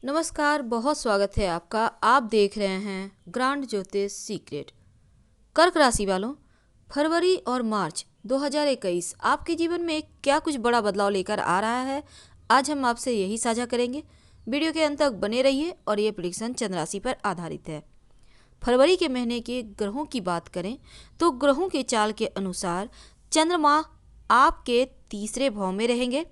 नमस्कार, बहुत स्वागत है आपका। आप देख रहे हैं ग्रांड ज्योतिष सीक्रेट। कर्क राशि वालों, फरवरी और मार्च 2021 आपके जीवन में क्या कुछ बड़ा बदलाव लेकर आ रहा है, आज हम आपसे यही साझा करेंगे। वीडियो के अंत तक बने रहिए और ये प्रेडिक्शन चंद्र राशि पर आधारित है। फरवरी के महीने के ग्रहों की बात करें तो ग्रहों के चाल के अनुसार चंद्रमा आपके तीसरे भाव में रहेंगे,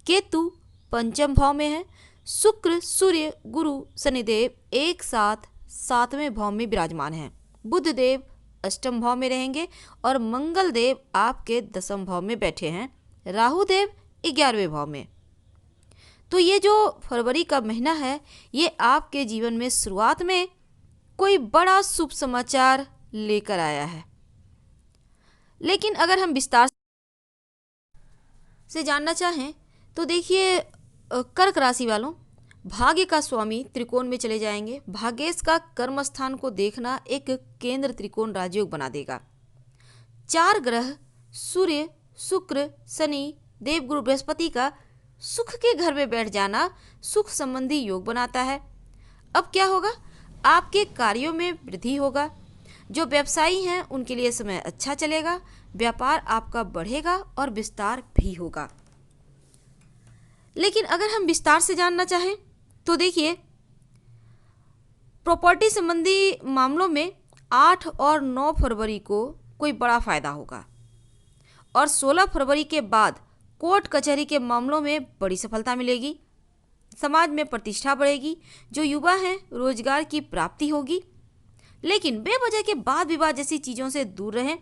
केतु पंचम भाव में है, शुक्र सूर्य गुरु शनिदेव एक साथ सातवें भाव में विराजमान हैं, बुध देव अष्टम भाव में रहेंगे और मंगल देव आपके दसम भाव में बैठे हैं, राहु देव 11वें भाव में। तो ये जो फरवरी का महीना है ये आपके जीवन में शुरुआत में कोई बड़ा शुभ समाचार लेकर आया है, लेकिन अगर हम विस्तार से जानना चाहें तो देखिए, कर्क राशि वालों, भाग्य का स्वामी त्रिकोण में चले जाएंगे। भाग्येश का कर्म स्थान को देखना एक केंद्र त्रिकोण राजयोग बना देगा। 4 ग्रह सूर्य शुक्र शनि देवगुरु बृहस्पति का सुख के घर में बैठ जाना सुख संबंधी योग बनाता है। अब क्या होगा, आपके कार्यों में वृद्धि होगा। जो व्यवसायी हैं उनके लिए समय अच्छा चलेगा, व्यापार आपका बढ़ेगा और विस्तार भी होगा। लेकिन अगर हम विस्तार से जानना चाहें तो देखिए, प्रॉपर्टी संबंधी मामलों में 8 और 9 फरवरी को कोई बड़ा फायदा होगा और 16 फरवरी के बाद कोर्ट कचहरी के मामलों में बड़ी सफलता मिलेगी। समाज में प्रतिष्ठा बढ़ेगी। जो युवा हैं रोजगार की प्राप्ति होगी, लेकिन बेवजह के वाद विवाद जैसी चीज़ों से दूर रहें।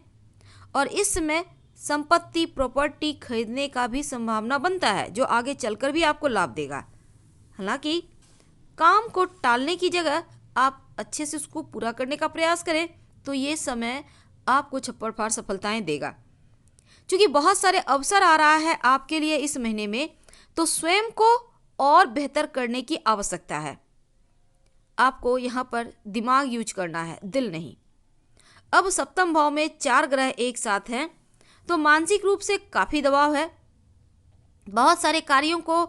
और इस समय संपत्ति प्रॉपर्टी खरीदने का भी संभावना बनता है जो आगे चलकर भी आपको लाभ देगा। हालांकि काम को टालने की जगह आप अच्छे से उसको पूरा करने का प्रयास करें तो ये समय आपको छप्पड़ फाड़ सफलताएं देगा। क्योंकि बहुत सारे अवसर आ रहा है आपके लिए इस महीने में, तो स्वयं को और बेहतर करने की आवश्यकता है। आपको यहाँ पर दिमाग यूज करना है, दिल नहीं। अब सप्तम भाव में 4 ग्रह एक साथ हैं तो मानसिक रूप से काफ़ी दबाव है। बहुत सारे कार्यों को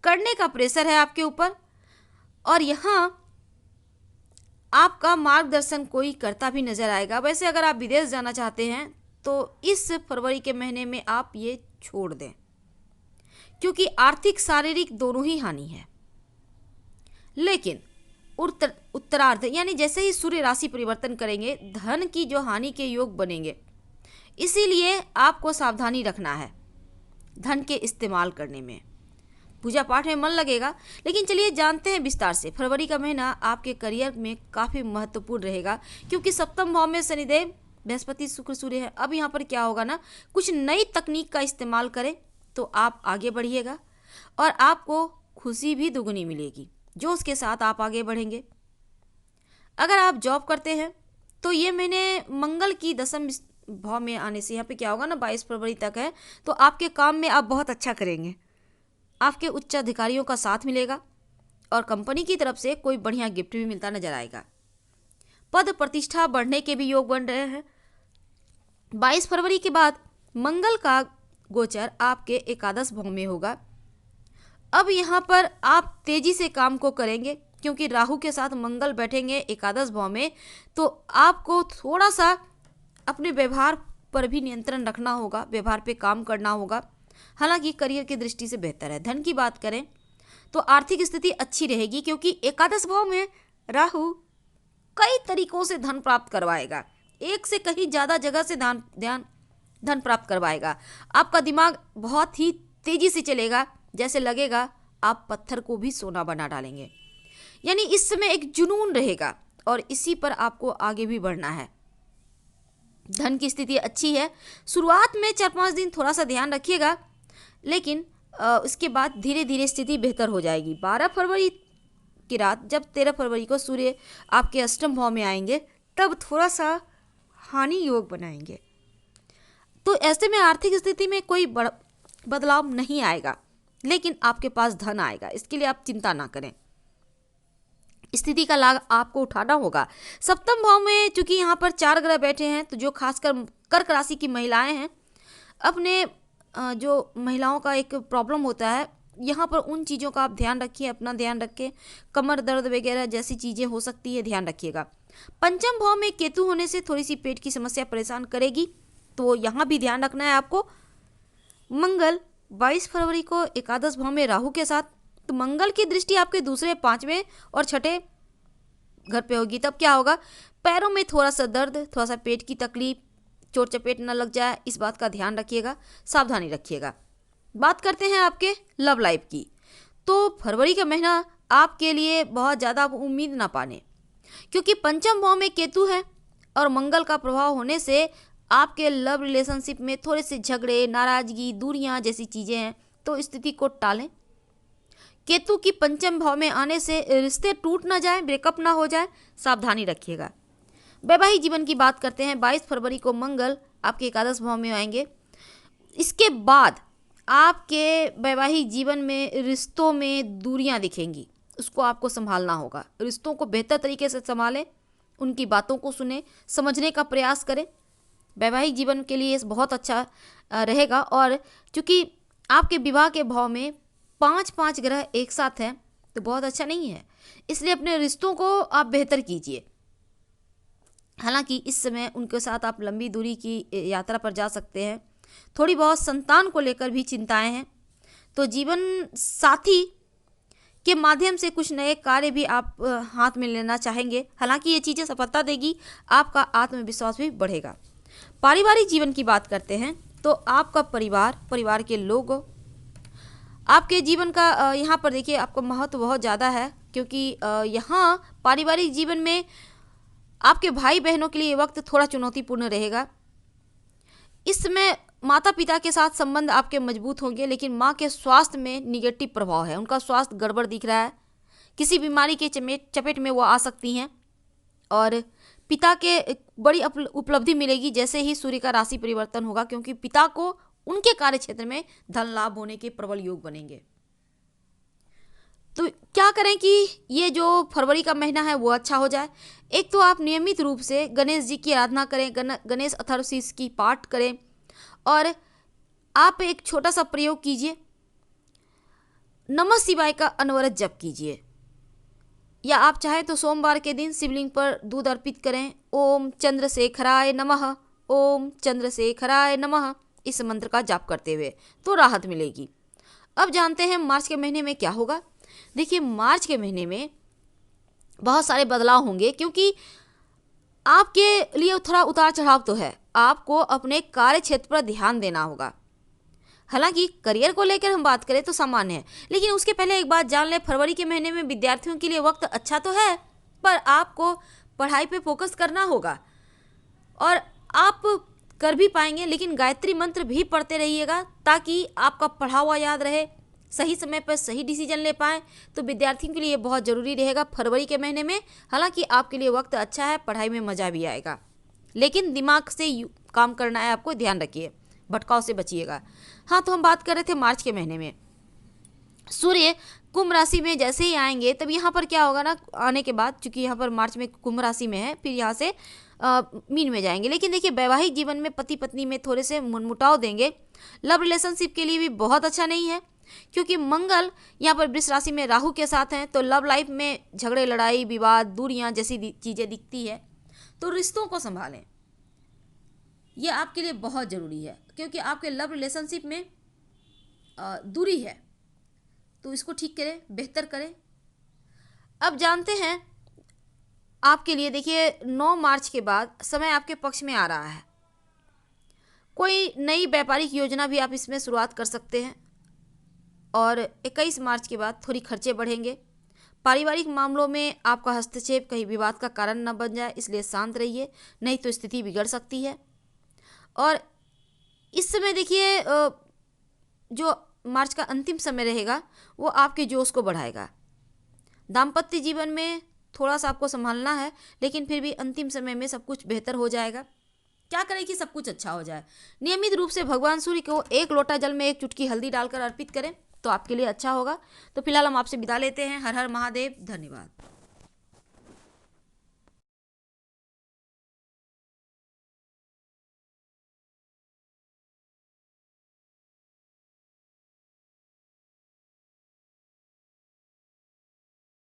करने का प्रेशर है आपके ऊपर और यहाँ आपका मार्गदर्शन कोई करता भी नजर आएगा। वैसे अगर आप विदेश जाना चाहते हैं तो इस फरवरी के महीने में आप ये छोड़ दें, क्योंकि आर्थिक शारीरिक दोनों ही हानि है। लेकिन उत्तरार्ध यानी जैसे ही सूर्य राशि परिवर्तन करेंगे धन की जो हानि के योग बनेंगे, इसीलिए आपको सावधानी रखना है धन के इस्तेमाल करने में। पूजा पाठ में मन लगेगा। लेकिन चलिए जानते हैं विस्तार से। फरवरी का महीना आपके करियर में काफ़ी महत्वपूर्ण रहेगा, क्योंकि सप्तम भाव में शनिदेव बृहस्पति शुक्र सूर्य है। अब यहाँ पर क्या होगा ना, कुछ नई तकनीक का इस्तेमाल करें तो आप आगे बढ़िएगा और आपको खुशी भी दुगनी मिलेगी जो उसके साथ आप आगे बढ़ेंगे। अगर आप जॉब करते हैं तो ये महीने मंगल की दसम भाव में आने से यहाँ पे क्या होगा ना, 22 फरवरी तक है, तो आपके काम में आप बहुत अच्छा करेंगे। आपके उच्च अधिकारियों का साथ मिलेगा और कंपनी की तरफ से कोई बढ़िया गिफ्ट भी मिलता नजर आएगा। पद प्रतिष्ठा बढ़ने के भी योग बन रहे हैं। 22 फरवरी के बाद मंगल का गोचर आपके एकादश भाव में होगा। अब यहाँ पर आप तेजी से काम को करेंगे क्योंकि राहु के साथ मंगल बैठेंगे एकादश भाव में, तो आपको थोड़ा सा अपने व्यवहार पर भी नियंत्रण रखना होगा, व्यवहार पे काम करना होगा। हालांकि करियर की दृष्टि से बेहतर है। धन की बात करें तो आर्थिक स्थिति अच्छी रहेगी, क्योंकि एकादश भाव में राहु कई तरीकों से धन प्राप्त करवाएगा, एक से कहीं ज़्यादा जगह से धन प्राप्त करवाएगा। आपका दिमाग बहुत ही तेजी से चलेगा, जैसे लगेगा आप पत्थर को भी सोना बना डालेंगे। यानी इस समय एक जुनून रहेगा और इसी पर आपको आगे भी बढ़ना है। धन की स्थिति अच्छी है। शुरुआत में 4-5 दिन थोड़ा सा ध्यान रखिएगा, लेकिन उसके बाद धीरे धीरे स्थिति बेहतर हो जाएगी। 12 फरवरी की रात जब 13 फरवरी को सूर्य आपके अष्टम भाव में आएंगे तब थोड़ा सा हानि योग बनाएंगे, तो ऐसे में आर्थिक स्थिति में कोई बड़ा बदलाव नहीं आएगा, लेकिन आपके पास धन आएगा। इसके लिए आप चिंता ना करें। स्थिति का लाभ आपको उठाना होगा। सप्तम भाव में चूंकि यहाँ पर 4 ग्रह बैठे हैं, तो जो खासकर कर्क राशि की महिलाएं हैं, अपने जो महिलाओं का एक प्रॉब्लम होता है यहाँ पर उन चीज़ों का आप ध्यान रखिए, अपना ध्यान रखें। कमर दर्द वगैरह जैसी चीज़ें हो सकती है, ध्यान रखिएगा। पंचम भाव में केतु होने से थोड़ी सी पेट की समस्या परेशान करेगी, तो यहाँ भी ध्यान रखना है आपको। मंगल 22 फरवरी को एकादश भाव में राहु के साथ, तो मंगल की दृष्टि आपके दूसरे, पांचवें और छठे घर पे होगी। तब क्या होगा, पैरों में थोड़ा सा दर्द, थोड़ा सा पेट की तकलीफ, चोट चपेट न लग जाए, इस बात का ध्यान रखिएगा, सावधानी रखिएगा। बात करते हैं आपके लव लाइफ की, तो फरवरी का महीना आपके लिए बहुत ज़्यादा उम्मीद ना पाने, क्योंकि पंचम भाव में केतु है और मंगल का प्रभाव होने से आपके लव रिलेशनशिप में थोड़े से झगड़े, नाराजगी, दूरियां जैसी चीज़ें हैं, तो स्थिति को टालें। केतु की पंचम भाव में आने से रिश्ते टूट ना जाए, ब्रेकअप ना हो जाए, सावधानी रखिएगा। वैवाहिक जीवन की बात करते हैं। 22 फरवरी को मंगल आपके एकादश भाव में आएंगे। इसके बाद आपके वैवाहिक जीवन में रिश्तों में दूरियां दिखेंगी, उसको आपको संभालना होगा। रिश्तों को बेहतर तरीके से संभालें, उनकी बातों को सुने, समझने का प्रयास करें। वैवाहिक जीवन के लिए बहुत अच्छा रहेगा। और चूँकि आपके विवाह के भाव में 5 ग्रह एक साथ हैं, तो बहुत अच्छा नहीं है, इसलिए अपने रिश्तों को आप बेहतर कीजिए। हालांकि इस समय उनके साथ आप लंबी दूरी की यात्रा पर जा सकते हैं। थोड़ी बहुत संतान को लेकर भी चिंताएं हैं, तो जीवन साथी के माध्यम से कुछ नए कार्य भी आप हाथ में लेना चाहेंगे। हालांकि ये चीज़ें सफलता देगी, आपका आत्मविश्वास भी बढ़ेगा। पारिवारिक जीवन की बात करते हैं, तो आपका परिवार के लोग आपके जीवन का यहाँ पर देखिए आपका महत्व बहुत ज़्यादा है, क्योंकि यहाँ पारिवारिक जीवन में आपके भाई बहनों के लिए वक्त थोड़ा चुनौतीपूर्ण रहेगा। इस समय माता पिता के साथ संबंध आपके मजबूत होंगे, लेकिन माँ के स्वास्थ्य में निगेटिव प्रभाव है, उनका स्वास्थ्य गड़बड़ दिख रहा है, किसी बीमारी के चपेट में वो आ सकती हैं। और पिता के बड़ी उपलब्धि मिलेगी जैसे ही सूर्य का राशि परिवर्तन होगा, क्योंकि पिता को उनके कार्य क्षेत्र में धन लाभ होने के प्रबल योग बनेंगे। तो क्या करें कि ये जो फरवरी का महीना है वो अच्छा हो जाए। एक तो आप नियमित रूप से गणेश जी की आराधना करें, गणेश अथर्वशीष की पाठ करें, और आप एक छोटा सा प्रयोग कीजिए, नमः शिवाय का अनवरत जप कीजिए, या आप चाहें तो सोमवार के दिन शिवलिंग पर दूध अर्पित करें। ओम चंद्रशेखराय नमः, ओम चंद्रशेखराय नमः, इस मंत्र का जाप करते हुए तो राहत मिलेगी। अब जानते हैं मार्च के महीने में क्या होगा। देखिए मार्च के महीने में बहुत सारे बदलाव होंगे, क्योंकि आपके लिए थोड़ा उतार चढ़ाव तो है, आपको अपने कार्य क्षेत्र पर ध्यान देना होगा। हालांकि करियर को लेकर हम बात करें तो सामान्य है, लेकिन उसके पहले एक बात जान लें, फरवरी के महीने में विद्यार्थियों के लिए वक्त अच्छा तो है, पर आपको पढ़ाई पे फोकस करना होगा और आप कर भी पाएंगे, लेकिन गायत्री मंत्र भी पढ़ते रहिएगा ताकि आपका पढ़ा हुआ याद रहे, सही समय पर सही डिसीजन ले पाएँ। तो विद्यार्थियों के लिए बहुत ज़रूरी रहेगा फरवरी के महीने में। हालांकि आपके लिए वक्त अच्छा है, पढ़ाई में मज़ा भी आएगा, लेकिन दिमाग से काम करना है, आपको ध्यान रखिए, भटकाव से बचिएगा। हाँ, तो हम बात कर रहे थे मार्च के महीने में सूर्य कुंभ राशि में जैसे ही आएंगे, तब यहाँ पर क्या होगा ना, आने के बाद चूंकि यहाँ पर मार्च में कुंभ राशि में है, फिर यहाँ से मीन में जाएंगे। लेकिन देखिए वैवाहिक जीवन में पति पत्नी में थोड़े से मनमुटाव देंगे। लव रिलेशनशिप के लिए भी बहुत अच्छा नहीं है, क्योंकि मंगल यहाँ पर वृष राशि में राहु के साथ हैं, तो लव लाइफ में झगड़े, लड़ाई, विवाद, दूरियां जैसी चीज़ें दिखती है। तो रिश्तों को संभालें, यह आपके लिए बहुत ज़रूरी है, क्योंकि आपके लव रिलेशनशिप में दूरी है, तो इसको ठीक करें, बेहतर करें। अब जानते हैं आपके लिए, देखिए 9 मार्च के बाद समय आपके पक्ष में आ रहा है। कोई नई व्यापारिक योजना भी आप इसमें शुरुआत कर सकते हैं, और 21 मार्च के बाद थोड़ी खर्चे बढ़ेंगे। पारिवारिक मामलों में आपका हस्तक्षेप कहीं विवाद का कारण न बन जाए, इसलिए शांत रहिए, नहीं तो स्थिति बिगड़ सकती है। और इस समय देखिए जो मार्च का अंतिम समय रहेगा वो आपके जोश को बढ़ाएगा। दाम्पत्य जीवन में थोड़ा सा आपको संभालना है, लेकिन फिर भी अंतिम समय में सब कुछ बेहतर हो जाएगा। क्या करें कि सब कुछ अच्छा हो जाए। नियमित रूप से भगवान सूर्य को 1 लोटा जल में 1 चुटकी हल्दी डालकर अर्पित करें, तो आपके लिए अच्छा होगा। तो फिलहाल हम आपसे विदा लेते हैं। हर हर महादेव, धन्यवाद।